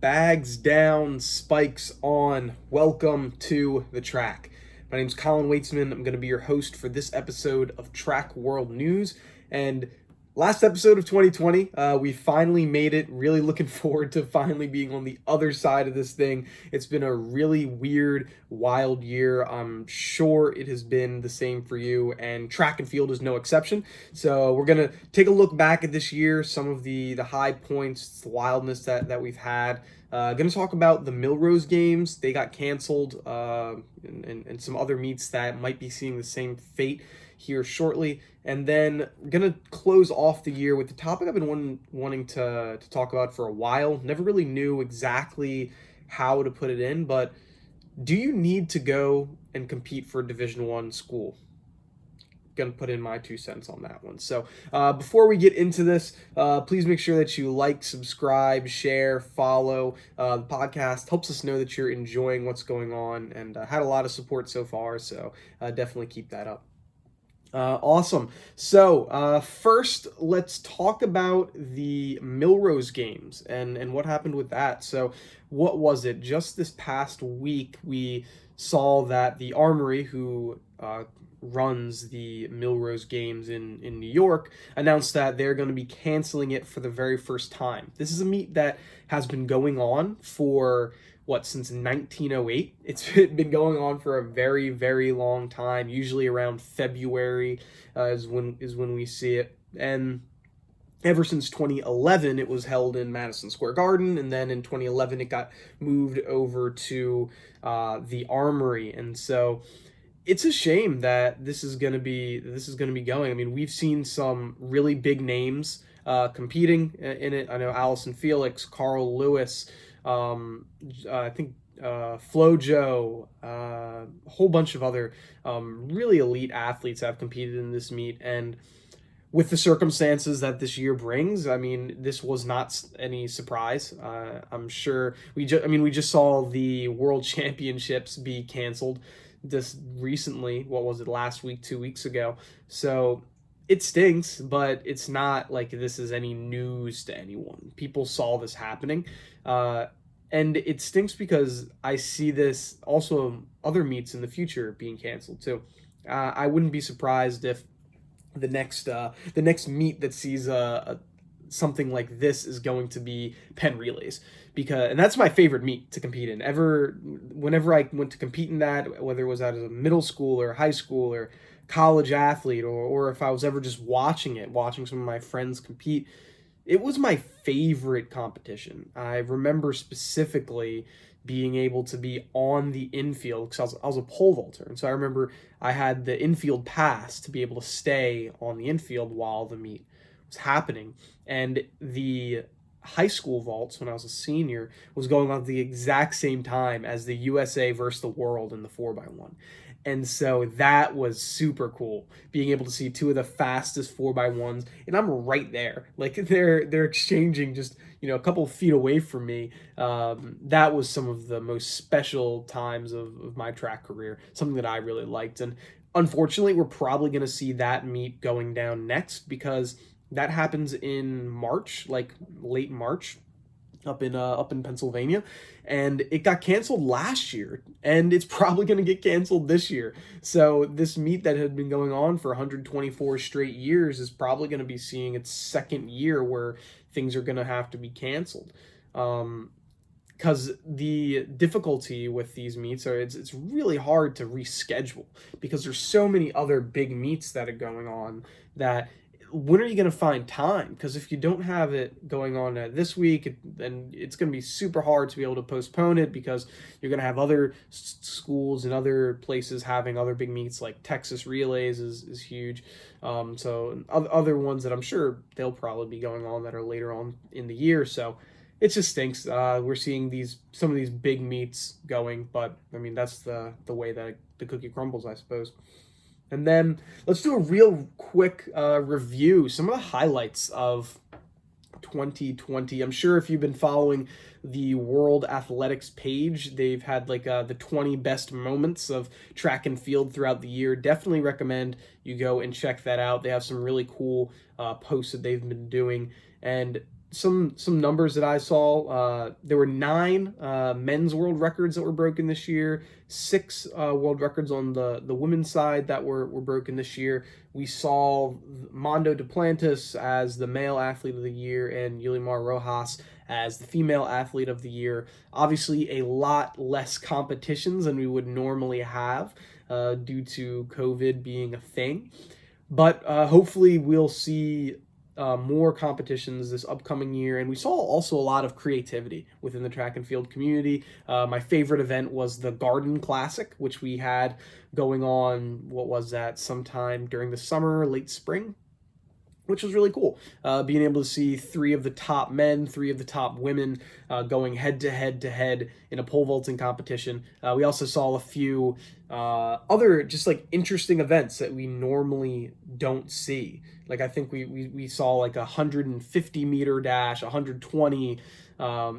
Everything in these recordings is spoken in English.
Bags down, spikes on. Welcome to the track. My name's Colin Waitsman. I'm going to be your host for this episode of Track World News. And last episode of 2020, we finally made it. Really looking forward to finally being on the other side of this thing. It's been a really weird, wild year. I'm sure it has been the same for you, and track and field is no exception. So we're going to take a look back at this year, some of the high points, the wildness that we've had. Going to talk about the Millrose games. They got canceled, and some other meets that might be seeing the same fate here shortly. And then we're going to close off the year with the topic I've been wanting to talk about for a while. Never really knew exactly how to put it in, but do you need to go and compete for a Division I school? Gonna put in my 2 cents on that one. So before we get into this, please make sure that you like, subscribe, share, follow the podcast. Helps us know that you're enjoying what's going on, and had a lot of support so far, so definitely keep that up. Awesome. So first, let's talk about the Millrose games and what happened with that. So what was it? Just this past week, we saw that the Armory, who runs the Millrose games in New York, announced that they're going to be canceling it for the very first time. This is a meet that has been going on for since 1908. It's been going on for a very, very long time. Usually around February is when we see it. And ever since 2011, it was held in Madison Square Garden, and then in 2011 it got moved over to the Armory. And so it's a shame that this is going to be going. I mean, we've seen some really big names competing in it. I know Allison Felix, Carl Lewis, I think Flojo, a whole bunch of other really elite athletes have competed in this meet. And with the circumstances that this year brings, I mean, this was not any surprise. I'm sure we just saw the World Championships be canceled this recently. What was it, last week, 2 weeks ago? So it stinks, but it's not like this is any news to anyone. People saw this happening, and it stinks because I see this also other meets in the future being canceled too. I wouldn't be surprised if the next meet that sees something like this is going to be Penn Relays, and that's my favorite meet to compete in. Whenever I went to compete in that, whether it was as a middle school or high school or college athlete, or if I was ever just watching some of my friends compete, it was my favorite competition. I remember specifically being able to be on the infield because I was a pole vaulter, and so I remember I had the infield pass to be able to stay on the infield while the meet was happening. And the high school vaults, when I was a senior, was going on at the exact same time as the USA versus the world in the 4x1. And so that was super cool, being able to see two of the fastest 4x1s, and I'm right there. Like they're exchanging just a couple of feet away from me. That was some of the most special times of my track career, something that I really liked. And unfortunately, we're probably going to see that meet going down next, because that happens in March, like late March, up in Pennsylvania, and it got canceled last year, and it's probably going to get canceled this year. So this meet that had been going on for 124 straight years is probably going to be seeing its second year where things are going to have to be canceled. Because the difficulty with these meets are it's really hard to reschedule, because there's so many other big meets that are going on that when are you going to find time? Because if you don't have it going on this week, then it's going to be super hard to be able to postpone it, because you're going to have other schools and other places having other big meets, like Texas Relays is huge. So other ones that I'm sure they'll probably be going on that are later on in the year. So it just stinks. We're seeing some of these big meets going, but I mean, that's the way that the cookie crumbles, I suppose. And then let's do a real quick review, some of the highlights of 2020. I'm sure if you've been following the World Athletics page, they've had like the 20 best moments of track and field throughout the year. Definitely recommend you go and check that out. They have some really cool posts that they've been doing. And some numbers that I saw. There were 9 men's world records that were broken this year. 6 world records on the women's side that were broken this year. We saw Mondo Duplantis as the male athlete of the year and Yulimar Rojas as the female athlete of the year. Obviously, a lot less competitions than we would normally have due to COVID being a thing. But hopefully we'll see more competitions this upcoming year. And we saw also a lot of creativity within the track and field community. My favorite event was the Garden Classic, which we had going on, what was that, sometime during the summer, late spring, which was really cool. Being able to see 3 of the top men, 3 of the top women going head to head in a pole vaulting competition. We also saw a few other just like interesting events that we normally don't see. Like I think we saw like a 150 meter dash, 120,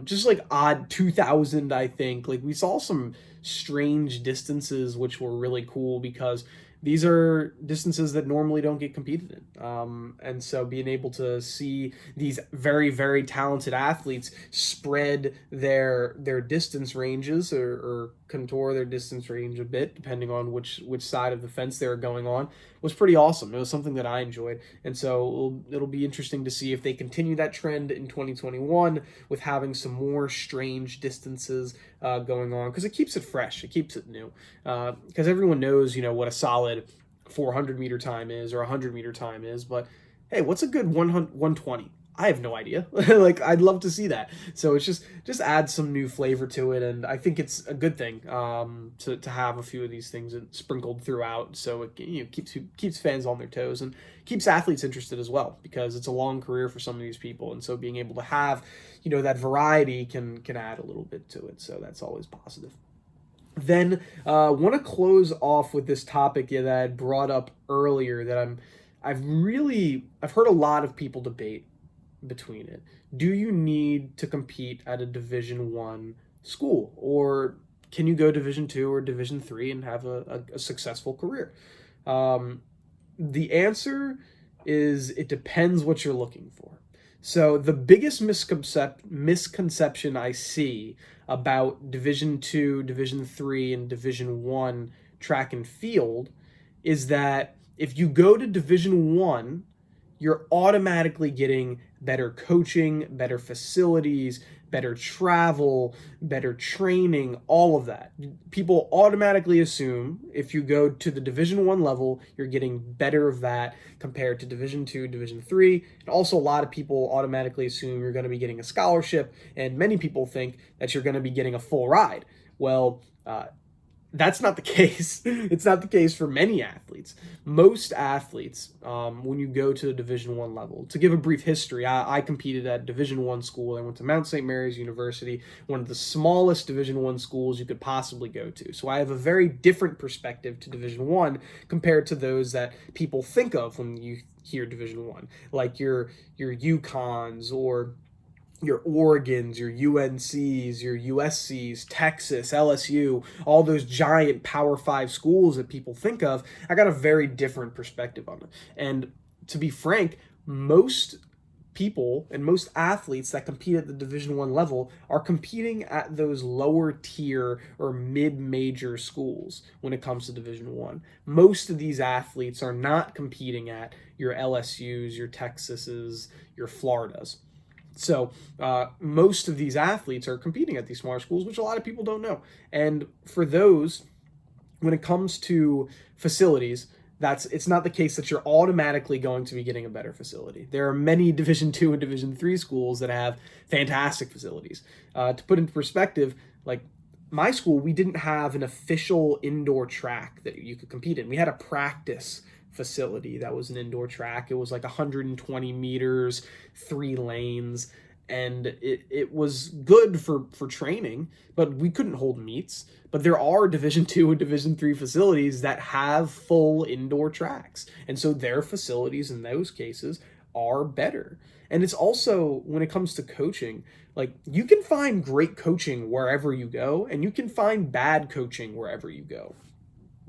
just like odd 2000, I think. Like we saw some strange distances, which were really cool because these are distances that normally don't get competed in. And so being able to see these very, very talented athletes spread their distance ranges or contour their distance range a bit, depending on which side of the fence they were going on, was pretty awesome. It was something that I enjoyed. And so it'll be interesting to see if they continue that trend in 2021 with having some more strange distances going on, because it keeps it fresh. It keeps it new. Because everyone knows, what a solid 400 meter time is or 100 meter time is. But hey, what's a good 120? I have no idea. Like, I'd love to see that. So it's just add some new flavor to it, and I think it's a good thing to have a few of these things sprinkled throughout. So it keeps fans on their toes and keeps athletes interested as well, because it's a long career for some of these people, and so being able to have that variety can add a little bit to it. So that's always positive. Then want to close off with this topic that I had brought up earlier that I've heard a lot of people debate between it. Do you need to compete at a Division 1 school, or can you go Division 2 or Division 3 and have a successful career? The answer is it depends what you're looking for. So the biggest misconception I see about Division 2, Division 3, and Division 1 track and field is that if you go to Division 1, you're automatically getting better coaching, better facilities, better travel, better training, all of that. People automatically assume if you go to the Division 1 level, you're getting better of that compared to Division 2, Division 3. And also a lot of people automatically assume you're going to be getting a scholarship, and many people think that you're going to be getting a full ride. Well, that's not the case. It's not the case for many athletes. Most athletes, when you go to the Division 1 level, to give a brief history, I competed at Division 1 school. I went to Mount St. Mary's University, one of the smallest Division 1 schools you could possibly go to. So I have a very different perspective to Division 1 compared to those that people think of when you hear Division 1, like your UConns or your Oregons, your UNCs, your USCs, Texas, LSU, all those giant Power 5 schools that people think of. I got a very different perspective on it. And to be frank, most people and most athletes that compete at the Division 1 level are competing at those lower tier or mid-major schools when it comes to Division 1. Most of these athletes are not competing at your LSUs, your Texases, your Floridas. So most of these athletes are competing at these smaller schools, which a lot of people don't know. And for those, when it comes to facilities, it's not the case that you're automatically going to be getting a better facility. There are many Division 2 and Division 3 schools that have fantastic facilities. To put into perspective, like my school, we didn't have an official indoor track that you could compete in. We had a practice facility that was an indoor track. It was like 120 meters, 3 lanes, and it was good for training, but we couldn't hold meets. But there are Division 2 and Division 3 facilities that have full indoor tracks, and so their facilities in those cases are better. And it's also, when it comes to coaching, like you can find great coaching wherever you go, and you can find bad coaching wherever you go.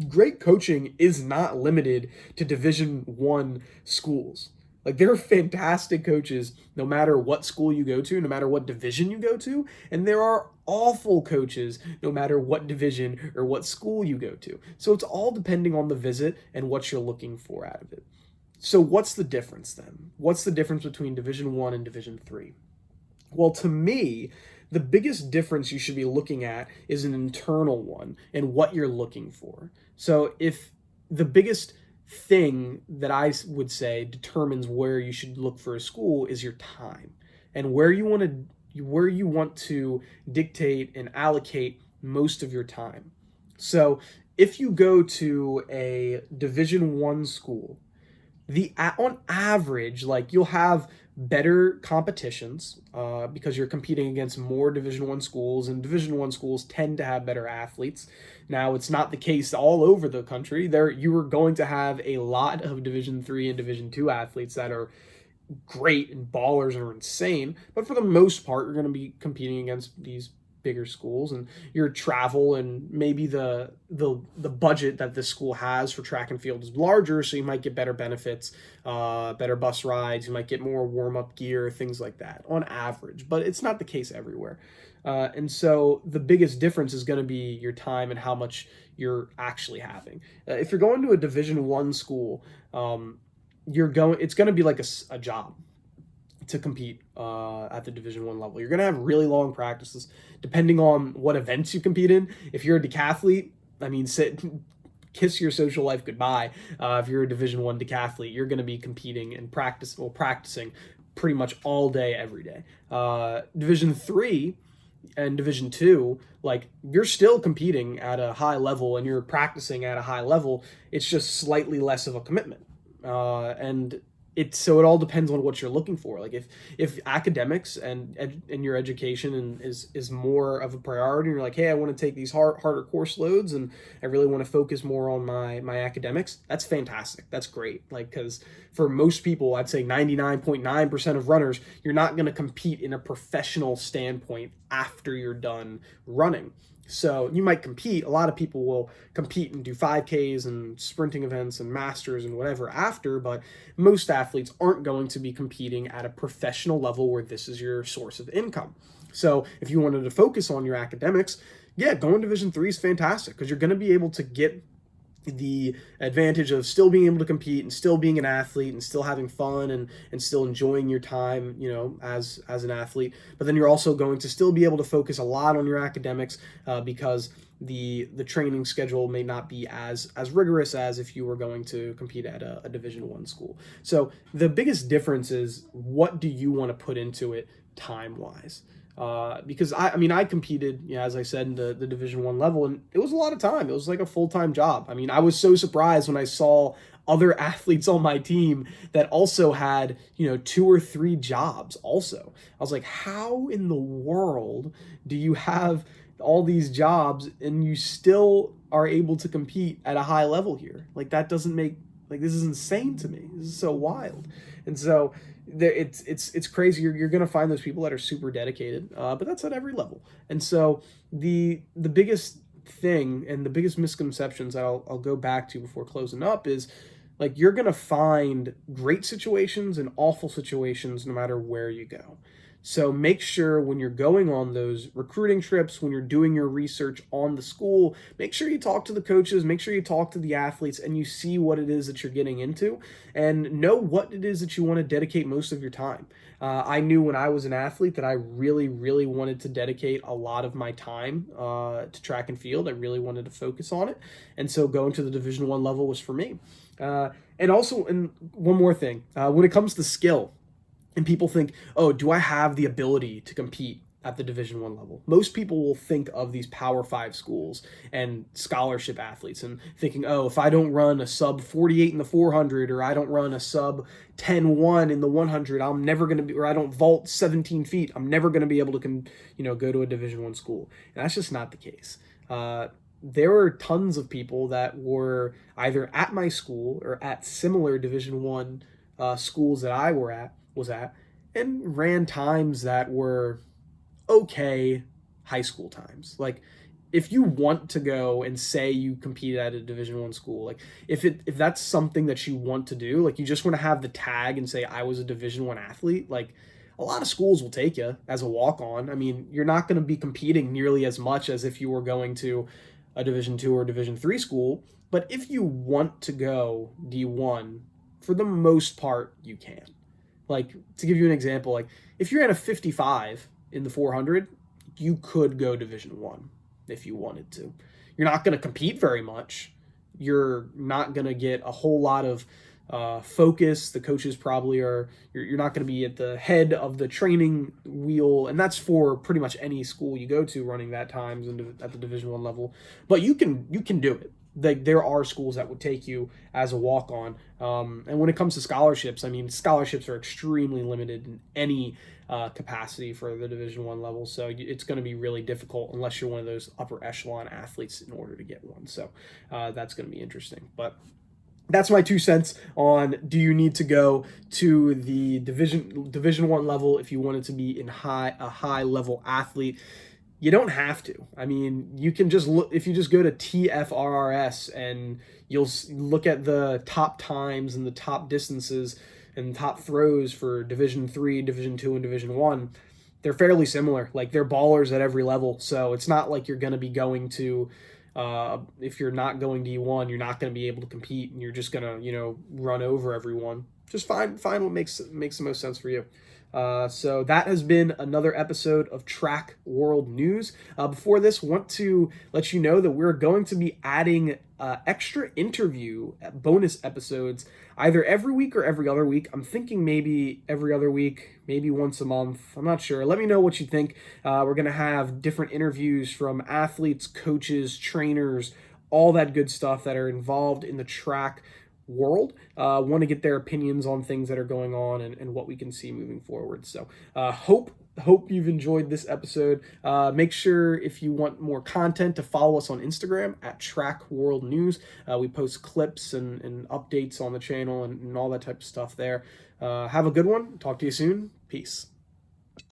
Great coaching is not limited to Division 1 schools. Like, there are fantastic coaches no matter what school you go to, no matter what division you go to, and there are awful coaches no matter what division or what school you go to. So it's all depending on the visit and what you're looking for out of it. So what's the difference then? What's the difference between Division 1 and Division 3? Well, to me, the biggest difference you should be looking at is an internal one and what you're looking for. So if the biggest thing that I would say determines where you should look for a school is your time and where you want to dictate and allocate most of your time. So if you go to a Division 1 school, the on average, like, you'll have better competitions because you're competing against more Division 1 schools, and Division 1 schools tend to have better athletes. Now, it's not the case all over the country. There, you are going to have a lot of Division 3 and Division 2 athletes that are great and ballers and are insane, but for the most part, you're going to be competing against these bigger schools, and your travel and maybe the budget that this school has for track and field is larger, so you might get better benefits, better bus rides, you might get more warm-up gear, things like that on average, but it's not the case everywhere. And so the biggest difference is going to be your time and how much you're actually having. If you're going to a Division 1 school, it's going to be like a job to compete at the Division 1 level. You're going to have really long practices depending on what events you compete in. If you're a decathlete, I mean, kiss your social life goodbye. If you're a Division 1 decathlete, you're going to be competing and practicing pretty much all day, every day. Division 3 and Division 2, like, you're still competing at a high level and you're practicing at a high level. It's just slightly less of a commitment. And it all depends on what you're looking for. Like, if academics and your education is more of a priority, and you're like, hey, I want to take these harder course loads and I really want to focus more on my academics, that's fantastic. That's great. Like, because for most people, I'd say 99.9% of runners, you're not going to compete in a professional standpoint after you're done running. So you might compete. A lot of people will compete and do 5Ks and sprinting events and masters and whatever after, but most athletes aren't going to be competing at a professional level where this is your source of income. So if you wanted to focus on your academics, yeah, going Division 3 is fantastic because you're going to be able to get the advantage of still being able to compete and still being an athlete and still having fun and still enjoying your time, as an athlete. But then you're also going to still be able to focus a lot on your academics because the training schedule may not be as rigorous as if you were going to compete at a Division 1 school. So the biggest difference is, what do you want to put into it time-wise? Because I competed, as I said, in the Division 1 level, and it was a lot of time. It was like a full-time job. I mean, I was so surprised when I saw other athletes on my team that also had, 2 or 3 jobs also. I was like, how in the world do you have all these jobs and you still are able to compete at a high level here? Like, that doesn't make, like, this is insane to me. This is so wild. And so it's crazy. You're going to find those people that are super dedicated, but that's at every level. And so the biggest thing and the biggest misconceptions that I'll go back to before closing up is, like, you're going to find great situations and awful situations no matter where you go. So make sure when you're going on those recruiting trips, when you're doing your research on the school, make sure you talk to the coaches, make sure you talk to the athletes, and you see what it is that you're getting into and know what it is that you want to dedicate most of your time. I knew when I was an athlete that I really, really wanted to dedicate a lot of my time to track and field. I really wanted to focus on it. And so going to the Division 1 level was for me. And one more thing, when it comes to skill, and people think, oh, do I have the ability to compete at the Division 1 level? Most people will think of these Power 5 schools and scholarship athletes and thinking, oh, if I don't run a sub 48 in the 400, or I don't run a sub 10-1 in the 100, I'm never going to be, or I don't vault 17 feet, I'm never going to be able to, go to a Division 1 school. And that's just not the case. There were tons of people that were either at my school or at similar Division 1 schools that I was at and ran times that were okay high school times. Like, if you want to go and say you compete at a Division I school, like if that's something that you want to do, like you just want to have the tag and say I was a Division I athlete, like a lot of schools will take you as a walk-on. I mean, you're not going to be competing nearly as much as if you were going to a Division II or Division III school, but if you want to go D1, for the most part you can. Like, to give you an example, like if you're at a 55 in the 400, you could go Division I if you wanted to. You're not going to compete very much. You're not going to get a whole lot of focus. The coaches probably are. You're not going to be at the head of the training wheel, and that's for pretty much any school you go to running that times at the Division I level. But you can do it. Like, there are schools that would take you as a walk-on. And when it comes to scholarships, I mean, scholarships are extremely limited in any capacity for the Division I level. So it's going to be really difficult unless you're one of those upper echelon athletes in order to get one. So that's going to be interesting. But that's my 2 cents on, do you need to go to the Division I level if you wanted to be a high level athlete? You don't have to. I mean, you can just look, if you just go to TFRRS and you'll look at the top times and the top distances and top throws for Division III, Division II, and Division I. They're fairly similar. Like, they're ballers at every level. So it's not like you're going to be going to, if you're not going D1, you're not going to be able to compete and you're just going to, run over everyone. Just find what makes the most sense for you. So that has been another episode of Track World News. Before this, want to let you know that we're going to be adding extra interview bonus episodes either every week or every other week. I'm thinking maybe every other week, maybe once a month. I'm not sure. Let me know what you think. We're going to have different interviews from athletes, coaches, trainers, all that good stuff that are involved in the track world. Want to get their opinions on things that are going on and what we can see moving forward. So hope you've enjoyed this episode. Make sure, if you want more content, to follow us on Instagram at Track World News. We post clips and updates on the channel and all that type of stuff there. Have a good one. Talk to you soon. Peace.